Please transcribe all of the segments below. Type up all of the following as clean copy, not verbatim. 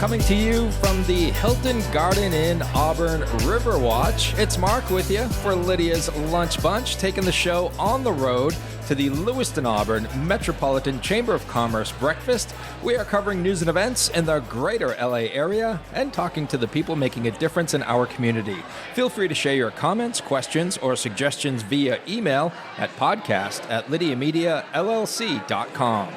coming to you from the Hilton Garden Inn Auburn Riverwatch. It's Mark with you for Lydia's Lunch Bunch, taking the show on the road to the Lewiston, Auburn Metropolitan Chamber of Commerce breakfast. We are covering news and events in the greater LA area and talking to the people making a difference in our community. Feel free to share your comments, questions, or suggestions via email at podcast@lydiamediallc.com.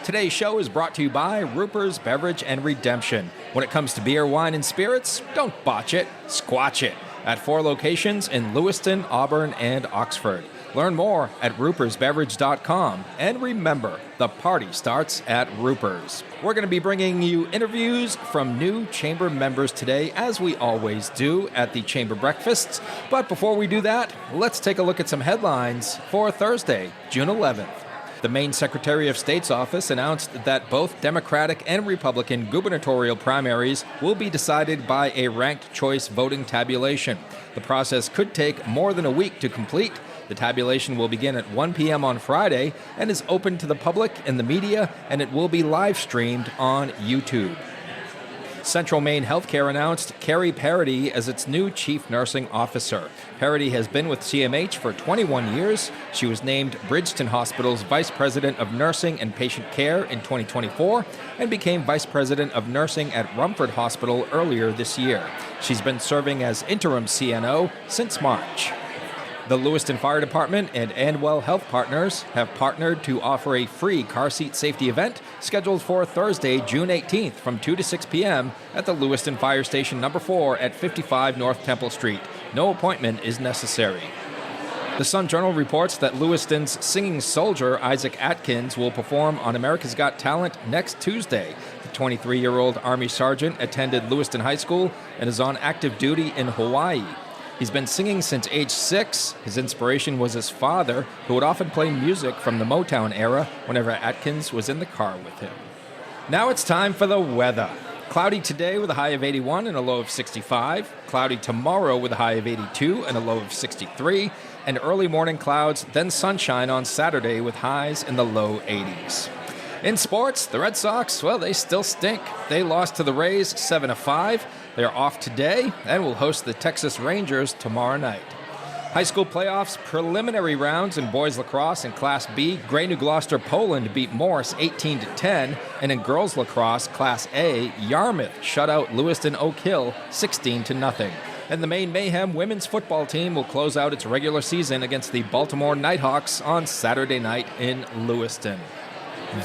Today's show is brought to you by Ruper's Beverage and Redemption. When it comes to beer, wine, and spirits, don't botch it, squatch it. At 4 locations in Lewiston, Auburn, and Oxford. Learn more at rupersbeverage.com. And remember, the party starts at Ruper's. We're going to be bringing you interviews from new chamber members today, as we always do at the chamber breakfasts. But before we do that, let's take a look at some headlines for Thursday, June 11th. The Maine Secretary of State's office announced that both Democratic and Republican gubernatorial primaries will be decided by a ranked choice voting tabulation. The process could take more than a week to complete. The tabulation will begin at 1 p.m. on Friday and is open to the public and the media, and it will be live streamed on YouTube. Central Maine Healthcare announced Carrie Parody as its new Chief Nursing Officer. Parody has been with CMH for 21 years. She was named Bridgeton Hospital's Vice President of Nursing and Patient Care in 2024 and became Vice President of Nursing at Rumford Hospital earlier this year. She's been serving as interim CNO since March. The Lewiston Fire Department and Andwell Health Partners have partnered to offer a free car seat safety event scheduled for Thursday, June 18th from 2 to 6 p.m. at the Lewiston Fire Station No. 4 at 55 North Temple Street. No appointment is necessary. The Sun Journal reports that Lewiston's singing soldier Isaac Atkins will perform on America's Got Talent next Tuesday. The 23-year-old Army Sergeant attended Lewiston High School and is on active duty in Hawaii. He's been singing since age 6. His inspiration was his father, who would often play music from the Motown era whenever Atkins was in the car with him. Now it's time for the weather. Cloudy today with a high of 81 and a low of 65. Cloudy tomorrow with a high of 82 and a low of 63. And early morning clouds, then sunshine on Saturday with highs in the low 80s. In sports, the Red Sox, well, they still stink. They lost to the Rays 7-5. They're off today and will host the Texas Rangers tomorrow night. High school playoffs preliminary rounds in boys lacrosse in Class B, Grey New Gloucester, Poland beat Morris 18-10, and in girls lacrosse Class A, Yarmouth shut out Lewiston Oak Hill 16-0. And the Maine Mayhem women's football team will close out its regular season against the Baltimore Nighthawks on Saturday night in Lewiston.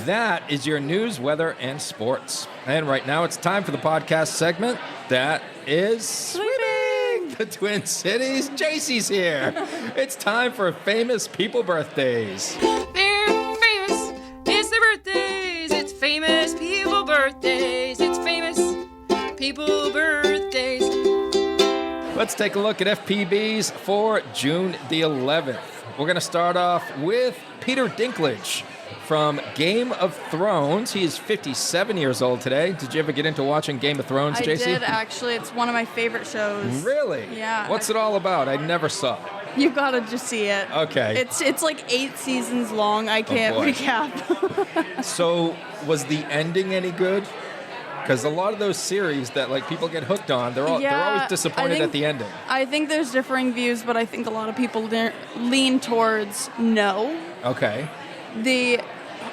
That is your news, weather, and sports. And right now it's time for the podcast segment that is Sweeping the Twin Cities. Jacey's here. It's time for famous people birthdays. They're famous. It's their birthdays. It's famous people birthdays. It's famous people birthdays. Let's take a look at FPBs for June the 11th. We're going to start off with Peter Dinklage from Game of Thrones. He is 57 years old today. Did you ever get into watching Game of Thrones, Jacey? I did, actually. It's one of my favorite shows. Really? Yeah. What's it all about? I never saw it. You gotta just see it. Okay. It's like 8 seasons long. I can't recap. So, was the ending any good? Because a lot of those series that like people get hooked on, they're always disappointed at the ending. I think there's differing views, but I think a lot of people lean towards no. Okay. The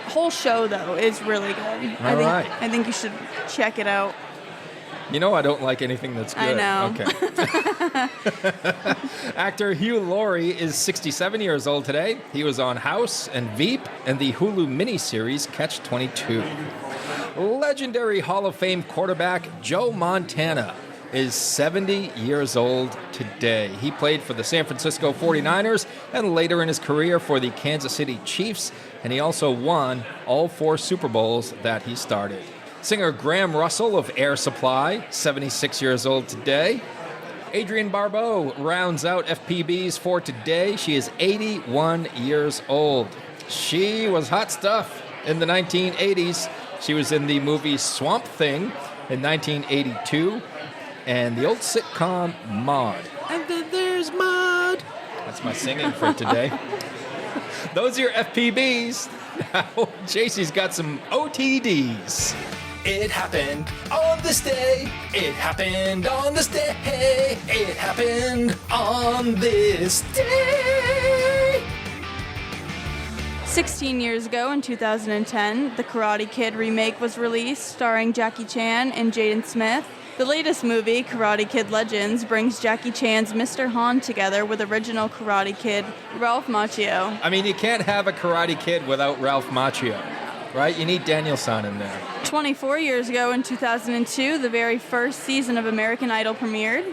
whole show, though, is really good. I think you should check it out. You know I don't like anything that's good. I know. Okay. Actor Hugh Laurie is 67 years old today. He was on House and Veep and the Hulu miniseries Catch-22. Legendary Hall of Fame quarterback Joe Montana is 70 years old today. He played for the San Francisco 49ers and later in his career for the Kansas City Chiefs, and he also won all 4 Super Bowls that he started. Singer Graham Russell of Air Supply, 76 years old today. Adrienne Barbeau rounds out FPBs for today. She is 81 years old. She was hot stuff in the 1980s. She was in the movie Swamp Thing in 1982 and the old sitcom Maude. And then there's Maude. That's my singing for today. Those are your FPBs. Now, Jacey's got some OTDs. It happened on this day. It happened on this day. It happened on this day. 16 years ago in 2010, the Karate Kid remake was released, starring Jackie Chan and Jaden Smith. The latest movie, Karate Kid Legends, brings Jackie Chan's Mr. Han together with original Karate Kid Ralph Macchio. I mean, you can't have a Karate Kid without Ralph Macchio, right? You need Daniel-san in there. 24 years ago in 2002, the very first season of American Idol premiered.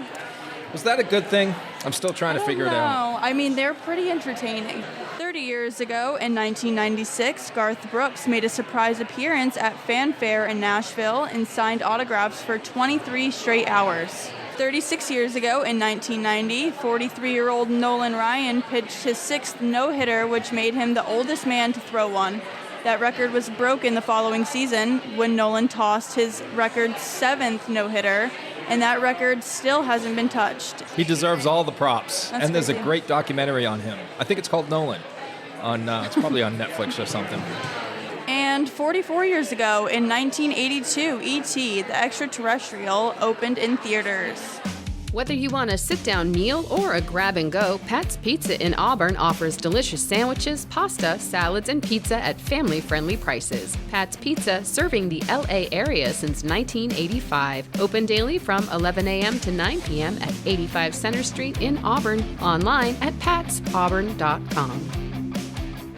Was that a good thing? I'm still trying to figure it out. No, I mean, they're pretty entertaining. 30 years ago, in 1996, Garth Brooks made a surprise appearance at Fanfare in Nashville and signed autographs for 23 straight hours. 36 years ago, in 1990, 43-year-old Nolan Ryan pitched his sixth no-hitter, which made him the oldest man to throw one. That record was broken the following season when Nolan tossed his record seventh no-hitter, and that record still hasn't been touched. He deserves all the props. That's and there's crazy. a great documentary on him. I think it's called Nolan. It's probably on Netflix or something. And 44 years ago, in 1982, E.T., the Extraterrestrial, opened in theaters. Whether you want a sit-down meal or a grab-and-go, Pat's Pizza in Auburn offers delicious sandwiches, pasta, salads, and pizza at family-friendly prices. Pat's Pizza, serving the L.A. area since 1985. Open daily from 11 a.m. to 9 p.m. at 85 Center Street in Auburn. Online at patsauburn.com.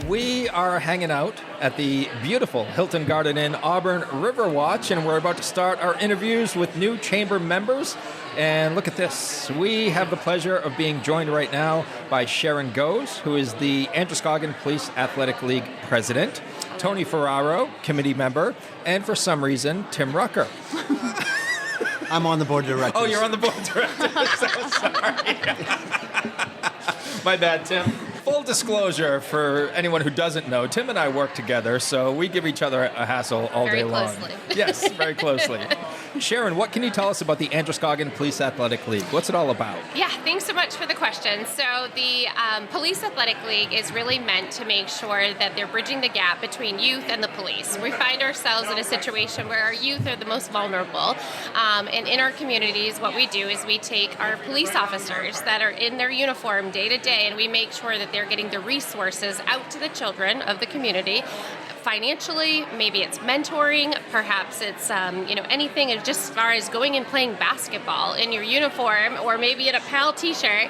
We are hanging out at the beautiful Hilton Garden Inn Auburn Riverwatch, and we're about to start our interviews with new chamber members. And look at this. We have the pleasure of being joined right now by Sharon Goes, who is the Androscoggin Police Athletic League president, Toni Ferraro, committee member, and for some reason, Tim Rucker. I'm on the board of directors. Oh, you're on the board of directors. So sorry. My bad, Tim. Full disclosure for anyone who doesn't know, Tim and I work together, so we give each other a hassle all day long. Very closely. Yes, very closely. Sharon, what can you tell us about the Androscoggin Police Athletic League? What's it all about? Yeah, thanks so much for the question. So the Police Athletic League is really meant to make sure that they're bridging the gap between youth and the police. We find ourselves in a situation where our youth are the most vulnerable. And in our communities, what we do is we take our police officers that are in their uniform day to day, and we make sure that they're getting the resources out to the children of the community. Financially, maybe it's mentoring, perhaps it's anything just as far as going and playing basketball in your uniform, or maybe in a PAL t-shirt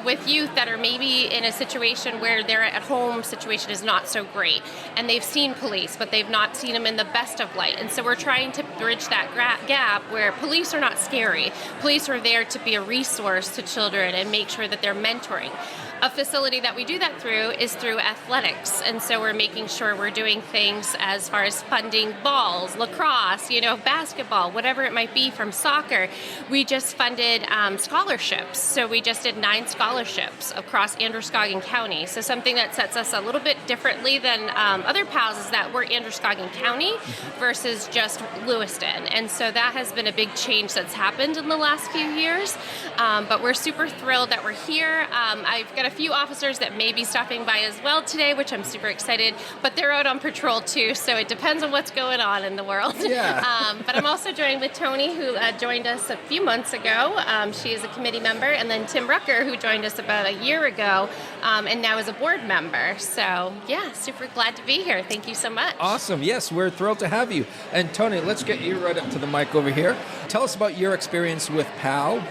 with youth that are maybe in a situation where their at-home situation is not so great, and they've seen police, but they've not seen them in the best of light. And so we're trying to bridge that gap where police are not scary. Police are there to be a resource to children and make sure that they're mentoring. A facility that we do that through is through athletics, and so we're making sure we're doing things as far as funding balls, lacrosse, basketball, whatever it might be, from soccer. We just funded scholarships, so we just did 9 scholarships across Androscoggin County. So something that sets us a little bit differently than other PALs is that we're Androscoggin County versus just Lewiston, and so that has been a big change that's happened in the last few years, but we're super thrilled that we're here. I've got a few officers that may be stopping by as well today, which I'm super excited, but they're out on patrol too, so it depends on what's going on in the world. Yeah. But I'm also joined with Toni, who joined us a few months ago. She is a committee member, and then Tim Rucker, who joined us about a year ago, and now is a board member. So yeah, super glad to be here. Thank you so much. Awesome. Yes, we're thrilled to have you. And Toni, let's get you right up to the mic over here. Tell us about your experience with PAL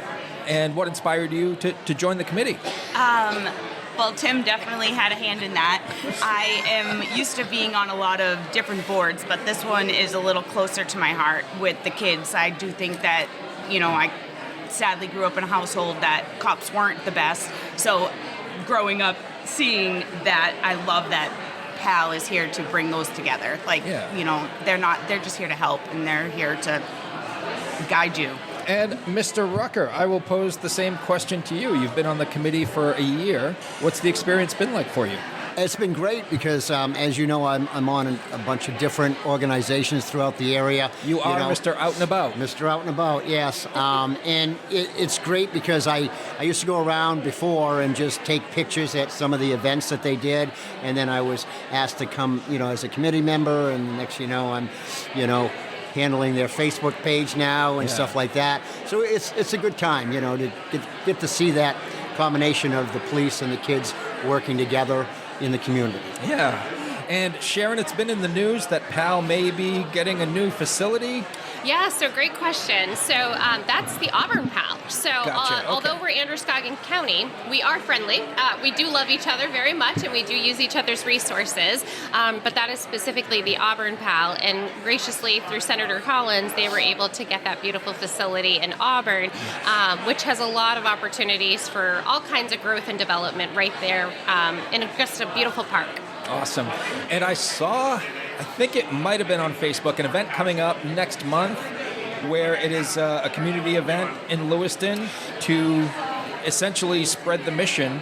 and what inspired you to join the committee. Well, Tim definitely had a hand in that. I am used to being on a lot of different boards, but this one is a little closer to my heart with the kids. I do think that, I sadly grew up in a household that cops weren't the best. So growing up, seeing that, I love that PAL is here to bring those together. They're just here to help, and they're here to guide you. And Mr. Rucker, I will pose the same question to you. You've been on the committee for a year. What's the experience been like for you? It's been great because, as you know, I'm on a bunch of different organizations throughout the area. You are Mr. Out and About. Mr. Out and About, yes. And it's great because I used to go around before and just take pictures at some of the events that they did, and then I was asked to come, as a committee member, and next I'm, handling their Facebook page now and stuff like that. So it's a good time, to get to see that combination of the police and the kids working together in the community. Yeah. And Sharon, it's been in the news that PAL may be getting a new facility. Yeah, so great question. So that's the Auburn PAL. So Gotcha. Okay. although we're Androscoggin County, we are friendly. We do love each other very much, and we do use each other's resources. But that is specifically the Auburn PAL. And graciously, through Senator Collins, they were able to get that beautiful facility in Auburn, which has a lot of opportunities for all kinds of growth and development right there in just a beautiful park. Awesome. And I saw, I think it might have been on Facebook, an event coming up next month where it is a community event in Lewiston to essentially spread the mission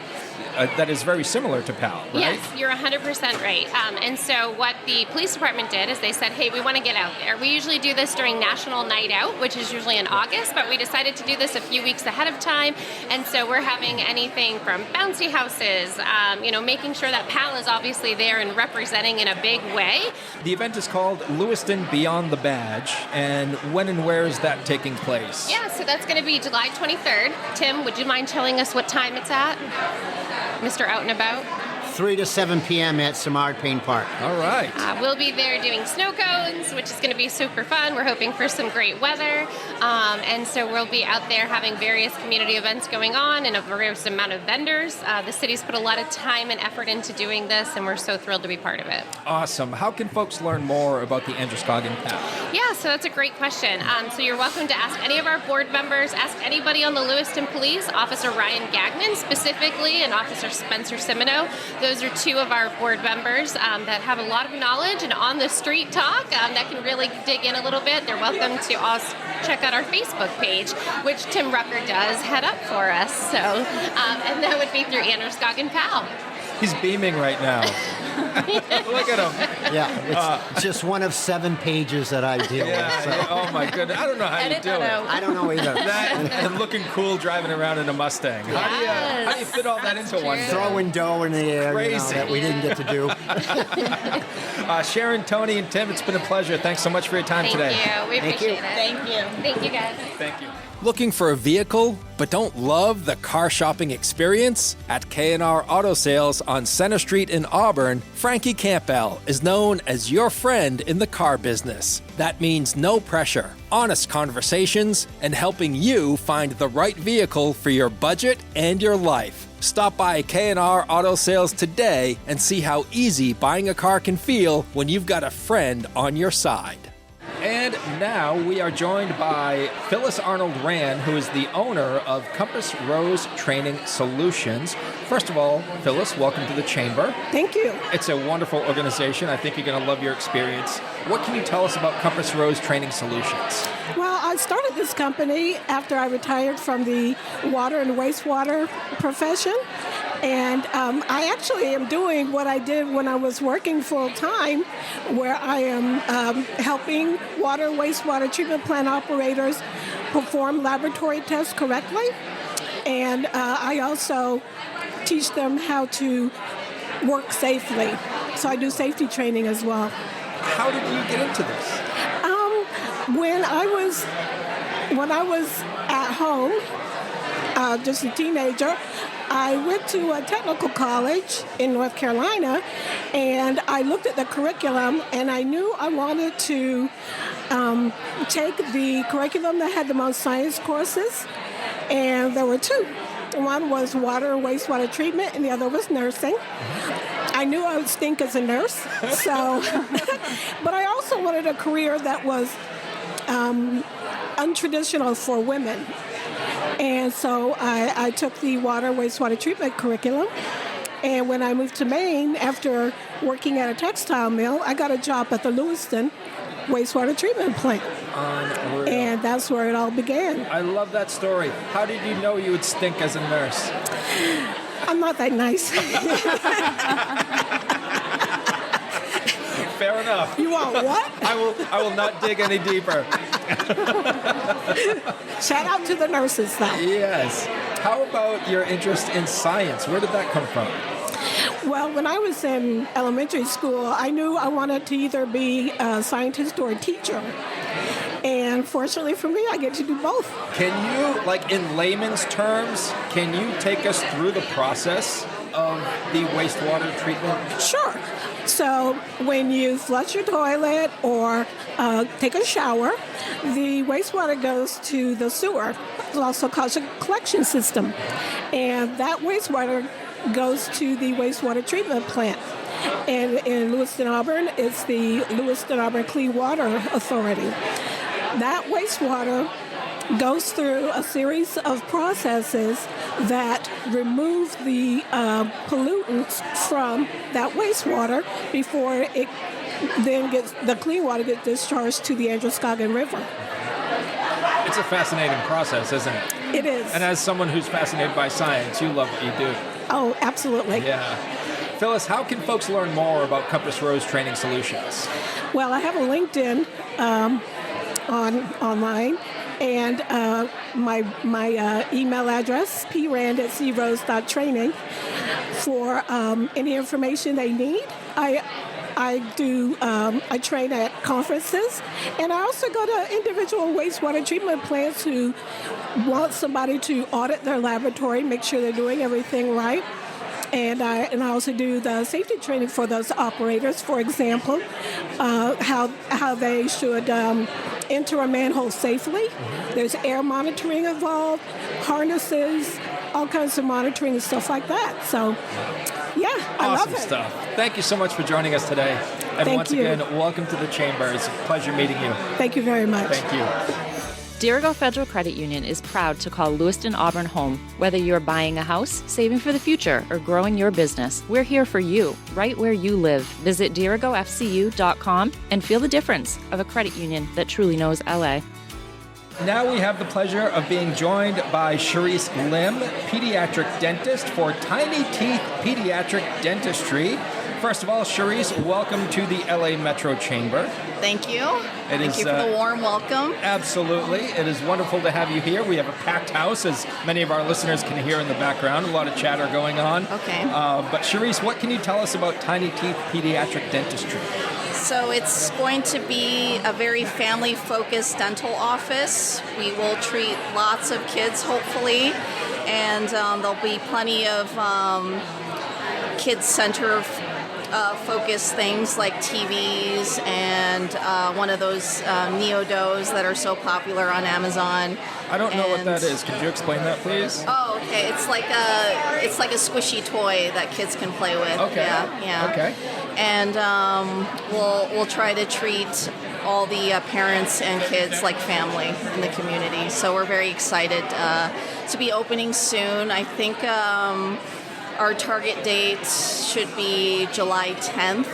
that is very similar to PAL, right? Yes, you're 100% right. And so what the police department did is they said, hey, we want to get out there. We usually do this during National Night Out, which is usually in August, but we decided to do this a few weeks ahead of time. And so we're having anything from bouncy houses, making sure that PAL is obviously there and representing in a big way. The event is called Lewiston Beyond the Badge, and when and where is that taking place? Yeah, so that's going to be July 23rd. Tim, would you mind telling us what time it's at? Mr. Out and About? 3 to 7 p.m. at Samard Payne Park. All right. We'll be there doing snow cones, which is going to be super fun. We're hoping for some great weather. And so we'll be out there having various community events going on and a various amount of vendors. The city's put a lot of time and effort into doing this, and we're so thrilled to be part of it. Awesome. How can folks learn more about the Androscoggin PAL? Yeah, so that's a great question. So you're welcome to ask any of our board members, ask anybody on the Lewiston Police, Officer Ryan Gagnon specifically, and Officer Spencer Simino. Those are two of our board members that have a lot of knowledge and on-the-street talk that can really dig in a little bit. They're welcome to also check out our Facebook page, which Tim Rucker does head up for us. So, and that would be through Androscoggin PAL. He's beaming right now. Look at him. Yeah, it's just one of 7 pages that I deal with. So. Oh my goodness. I don't know how you do it. I don't know either. That and looking cool driving around in a Mustang. How do you fit all that into one day? Throwing dough in the air, Crazy. that we didn't get to do. Sharon, Toni, and Tim, it's been a pleasure. Thanks so much for your time today. Thank you. We appreciate it. Thank you. Thank you, guys. Thank you. Looking for a vehicle but don't love the car shopping experience? At K&R Auto Sales on Center Street in Auburn, Frankie Campbell is known as your friend in the car business. That means no pressure, honest conversations, and helping you find the right vehicle for your budget and your life. Stop by K&R Auto Sales today and see how easy buying a car can feel when you've got a friend on your side. And now we are joined by Phyllis Arnold Rand, who is the owner of Compass Rose Training Solutions. First of all, Phyllis, welcome to the Chamber. Thank you. It's a wonderful organization. I think you're going to love your experience. What can you tell us about Compass Rose Training Solutions? Well, I started this company after I retired from the water and wastewater profession. And I actually am doing what I did when I was working full-time, where I am helping water and wastewater treatment plant operators perform laboratory tests correctly. And I also teach them how to work safely. So I do safety training as well. How did you get into this? When I was at home, just a teenager, I went to a technical college in North Carolina, and I looked at the curriculum, and I knew I wanted to take the curriculum that had the most science courses, and there were 2. One was water and wastewater treatment, and the other was nursing. I knew I would stink as a nurse, so, but I also wanted a career that was untraditional for women. And so I took the water wastewater treatment curriculum, and when I moved to Maine, after working at a textile mill, I got a job at the Lewiston wastewater treatment plant. Unreal. And that's where it all began. I love that story. How did you know you would stink as a nurse? I'm not that nice. Fair enough. You want what? I will not dig any deeper. Shout out to the nurses, though. Yes. How about your interest in science? Where did that come from? Well, when I was in elementary school, I knew I wanted to either be a scientist or a teacher. fortunately for me, I get to do both. Can you, like in layman's terms, can you take us through the process of the wastewater treatment? Sure. So when you flush your toilet or take a shower, the wastewater goes to the sewer. It's also called a collection system. And that wastewater goes to the wastewater treatment plant. And in Lewiston, Auburn, it's the Lewiston Auburn Clean Water Authority. That wastewater goes through a series of processes that remove the pollutants from that wastewater before it then the clean water gets discharged to the Androscoggin River. It's a fascinating process, isn't it? It is. And as someone who's fascinated by science, you love what you do. Oh, absolutely. Yeah. Phyllis, how can folks learn more about Compass Rose Training Solutions? Well, I have a LinkedIn online, and my email address, prand@crose.training, for any information they need. I train at conferences, and I also go to individual wastewater treatment plants who want somebody to audit their laboratory, make sure they're doing everything right. And I also do the safety training for those operators. For example, how they should enter a manhole safely. There's air monitoring involved, harnesses, all kinds of monitoring and stuff like that. So, yeah, I love it. Awesome stuff. Thank you so much for joining us today. And Thank once you. again, welcome to the Chamber. It's a pleasure meeting you. Thank you very much. Thank you. Dirigo Federal Credit Union is proud to call Lewiston Auburn home. Whether you're buying a house, saving for the future, or growing your business, we're here for you, right where you live. Visit dirigofcu.com and feel the difference of a credit union that truly knows LA. Now we have the pleasure of being joined by Cherise Lim, pediatric dentist for Tiny Teeth Pediatric Dentistry. First of all, Cherise, welcome to the LA Metro Chamber. Thank you. It Thank is, you for the warm welcome. Absolutely. It is wonderful to have you here. We have a packed house, as many of our listeners can hear in the background. A lot of chatter going on. Okay. But Cherise, what can you tell us about Tiny Teeth Pediatric Dentistry? So it's going to be a very family-focused dental office. We will treat lots of kids, hopefully, and there'll be plenty of kids-center focus things like TVs and one of those Neodos that are so popular on Amazon. I don't know what that is. Could you explain that, please? Oh, okay. It's like a squishy toy that kids can play with. Okay. Yeah. Okay. And we'll try to treat all the parents and kids like family in the community. So we're very excited to be opening soon. I think our target date should be July 10th.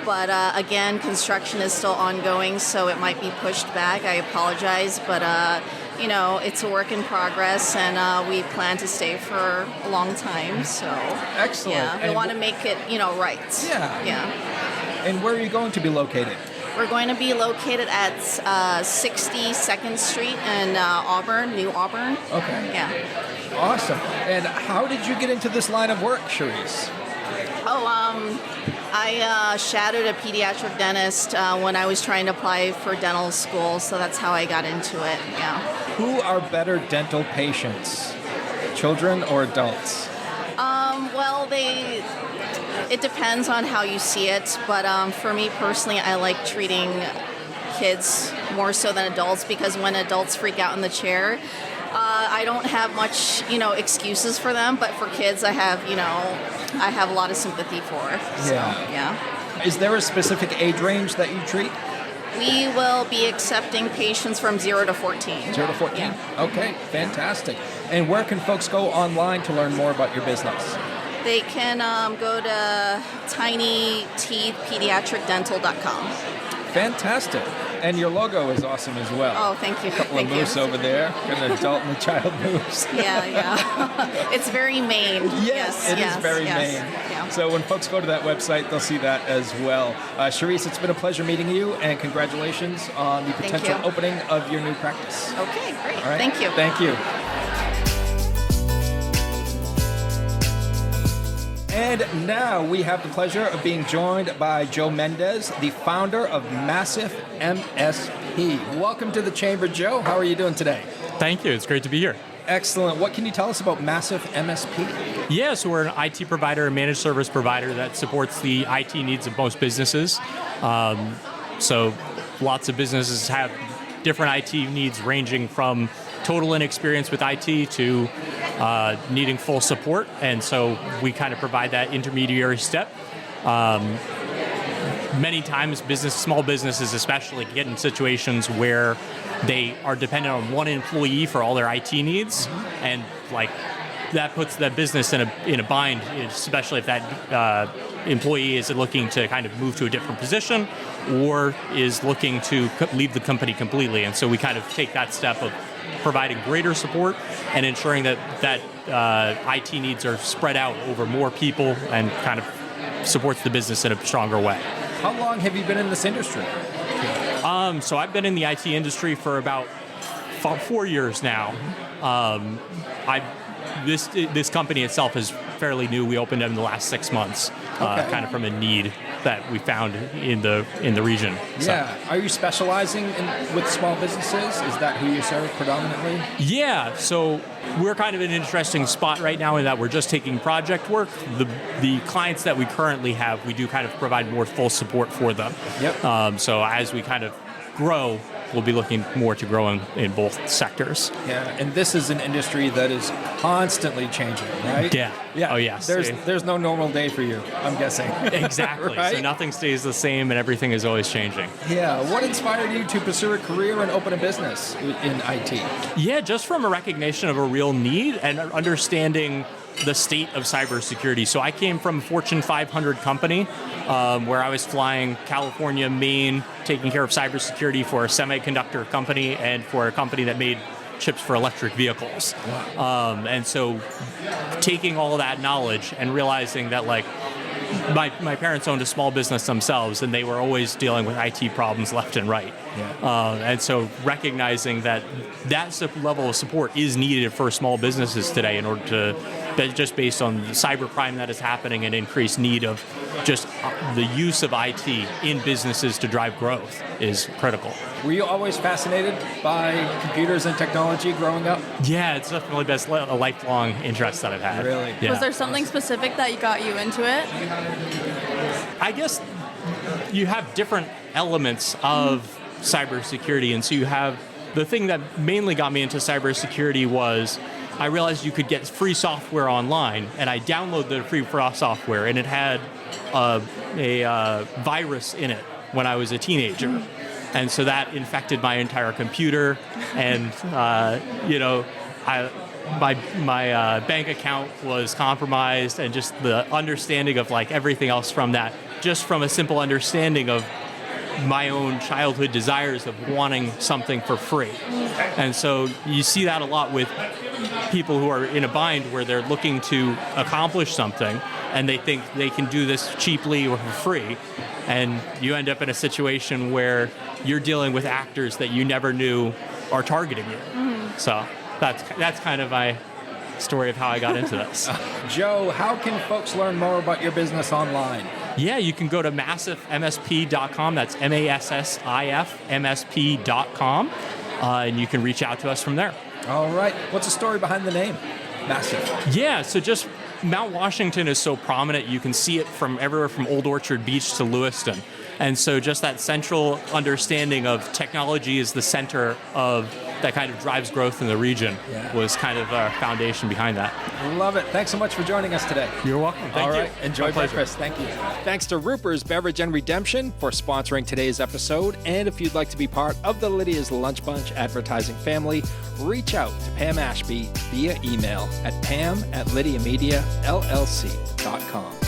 But again, construction is still ongoing, so it might be pushed back. I apologize, but it's a work in progress, and we plan to stay for a long time. So Excellent. yeah, we want to make it, right. Yeah. Yeah. And where are you going to be located? We're going to be located at 62nd Street in Auburn, New Auburn. Okay. Yeah. Awesome. And how did you get into this line of work, Cherise? I shadowed a pediatric dentist when I was trying to apply for dental school, so that's how I got into it. Yeah. Who are better dental patients, children or adults? Well, it depends on how you see it, but for me personally, I like treating kids more so than adults, because when adults freak out in the chair, I don't have much, excuses for them, but for kids, I have a lot of sympathy for. So, yeah. Is there a specific age range that you treat? We will be accepting patients from 0 to 14. 0 to 14? Yeah. Okay, fantastic. And where can folks go online to learn more about your business? They can go to tinyteethpediatricdental.com. Fantastic. And your logo is awesome as well. Oh, thank you. A couple Thank of moose you. over there, an adult and a child moose. Yeah. It's very Maine. Yes, it is very Maine. Yeah. So when folks go to that website, they'll see that as well. Cherise, it's been a pleasure meeting you, and congratulations on the Thank potential you. opening of your new practice. Okay, great. All right? Thank you. Thank you. And now we have the pleasure of being joined by Joe Mendez, the founder of Massif MSP. MSP. Welcome to the Chamber, Joe. How are you doing today? Thank you. It's great to be here. Excellent. What can you tell us about Massif MSP? Yeah, so we're an IT provider, a managed service provider that supports the IT needs of most businesses. So lots of businesses have different IT needs ranging from total inexperience with IT to needing full support. And so we kind of provide that intermediary step. Many times small businesses especially get in situations where they are dependent on one employee for all their IT needs, and like that puts that business in a bind, especially if that employee is looking to kind of move to a different position or is looking to leave the company completely. And so we kind of take that step of providing greater support and ensuring that IT needs are spread out over more people and kind of supports the business in a stronger way. How long have you been in this industry? So I've been in the IT industry for about 4 years now. This company itself is fairly new. We opened it in the last 6 months, kind of from a need that we found in the region. Yeah. So. Are you specializing with small businesses? Is that who you serve predominantly? Yeah. So we're kind of in an interesting spot right now in that we're just taking project work. The clients that we currently have, we do kind of provide more full support for them. Yep. So as we kind of grow, we'll be looking more to grow in both sectors. Yeah, and this is an industry that is constantly changing, right? Yeah. Oh, yes. There's no normal day for you, I'm guessing. Exactly. Right? So nothing stays the same and everything is always changing. Yeah. What inspired you to pursue a career and open a business in IT? Yeah, just from a recognition of a real need and understanding the state of cybersecurity. So I came from a Fortune 500 company where I was flying California, Maine, taking care of cybersecurity for a semiconductor company and for a company that made chips for electric vehicles. Wow. And so taking all of that knowledge and realizing that like my parents owned a small business themselves and they were always dealing with IT problems left and right. Yeah. And so recognizing that level of support is needed for small businesses today in order to, just based on the cybercrime that is happening and increased need of just the use of IT in businesses to drive growth is critical. Were you always fascinated by computers and technology growing up? Yeah, it's definitely been a lifelong interest that I've had. Really? Yeah. Was there something specific that got you into it? I guess you have different elements of cybersecurity, and so you have the thing that mainly got me into cybersecurity was I realized you could get free software online, and I downloaded the free software, and it had a virus in it when I was a teenager. And so that infected my entire computer, and my bank account was compromised, and just the understanding of like everything else from that, just from a simple understanding of my own childhood desires of wanting something for free. And so you see that a lot with people who are in a bind where they're looking to accomplish something and they think they can do this cheaply or for free. And you end up in a situation where you're dealing with actors that you never knew are targeting you. Mm-hmm. So that's kind of my story of how I got into this. Joe, how can folks learn more about your business online? Yeah, you can go to massifmsp.com. That's massifmsp.com. And you can reach out to us from there. All right. What's the story behind the name, Massif? Yeah, so just Mount Washington is so prominent. You can see it from everywhere from Old Orchard Beach to Lewiston. And so just that central understanding of technology is the center of that kind of drives growth in the region was kind of our foundation behind that. Love it. Thanks so much for joining us today. You're welcome. Thank you. All right. Enjoy breakfast. Thank you. Thanks to Ruper's Beverage and Redemption for sponsoring today's episode. And if you'd like to be part of the Lydia's Lunch Bunch advertising family, reach out to Pam Ashby via email at pam@lydiamediallc.com.